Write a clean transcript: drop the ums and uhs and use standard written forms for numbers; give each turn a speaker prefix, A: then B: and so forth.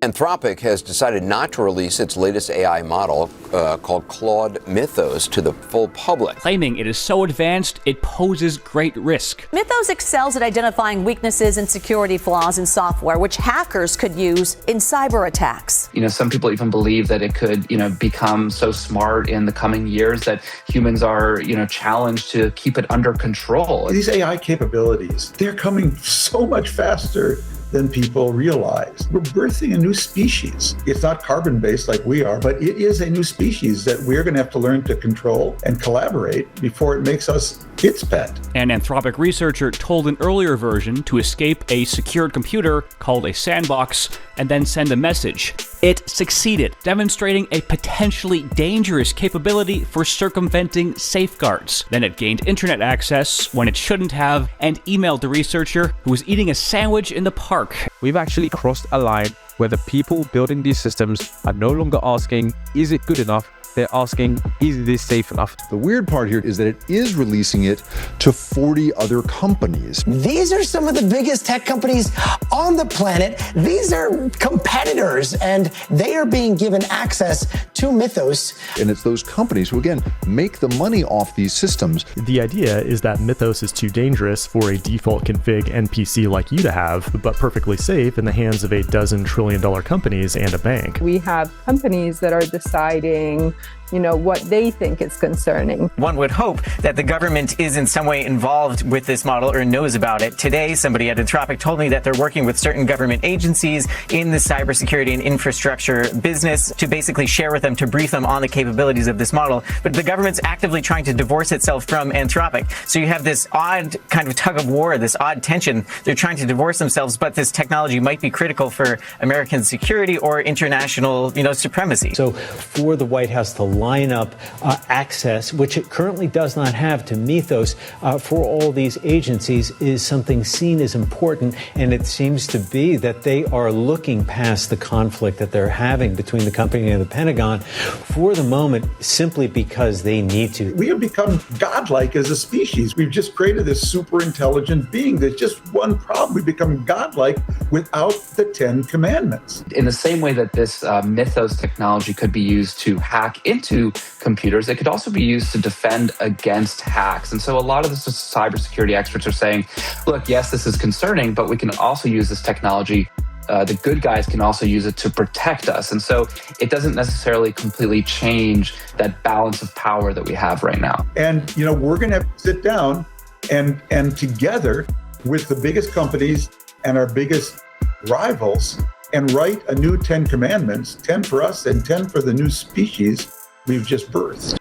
A: Anthropic has decided not to release its latest AI model called Claude Mythos to the full public,
B: claiming it is so advanced it poses great risk.
C: Mythos excels at identifying weaknesses and security flaws in software, which hackers could use in cyber attacks.
D: Some people even believe that it could, become so smart in the coming years that humans are, challenged to keep it under control.
E: These AI capabilities, they're coming so much faster than people realize. We're birthing a new species. It's not carbon-based like we are, but it is a new species that we're going to have to learn to control and collaborate before it makes us its pet.
B: An Anthropic researcher told an earlier version to escape a secured computer called a sandbox and then send a message. It succeeded, demonstrating a potentially dangerous capability for circumventing safeguards. Then it gained internet access when it shouldn't have and emailed the researcher who was eating a sandwich in the park.
F: We've actually crossed a line where the people building these systems are no longer asking, is it good enough? They're asking, is this safe enough?
G: The weird part here is that it is releasing it to 40 other companies.
H: These are some of the biggest tech companies on the planet. These are competitors, and they are being given access to Mythos.
G: And it's those companies who, again, make the money off these systems.
I: The idea is that Mythos is too dangerous for a default config NPC like you to have, but perfectly safe in the hands of a dozen trillion-dollar companies and a bank.
J: We have companies that are deciding what they think is concerning.
K: One would hope that the government is in some way involved with this model or knows about it. Today, somebody at Anthropic told me that they're working with certain government agencies in the cybersecurity and infrastructure business to basically share with them, to brief them on the capabilities of this model. But the government's actively trying to divorce itself from Anthropic. So you have this odd kind of tug of war, this odd tension. They're trying to divorce themselves, but this technology might be critical for American security or international, supremacy.
L: So for the White House to line up access, which it currently does not have, to Mythos for all these agencies is something seen as important. And it seems to be that they are looking past the conflict that they're having between the company and the Pentagon for the moment, simply because they need to.
E: We have become godlike as a species. We've just created this super intelligent being. There's just one problem. We become godlike without the 10 commandments.
D: In the same way that this Mythos technology could be used to hack into computers, it could also be used to defend against hacks. And so a lot of the cybersecurity experts are saying, look, yes, this is concerning, but we can also use this technology. The good guys can also use it to protect us. And so it doesn't necessarily completely change that balance of power that we have right now.
E: And, we're going to have to sit down and together with the biggest companies and our biggest rivals and write a new 10 commandments, 10 for us and 10 for the new species we've just birthed.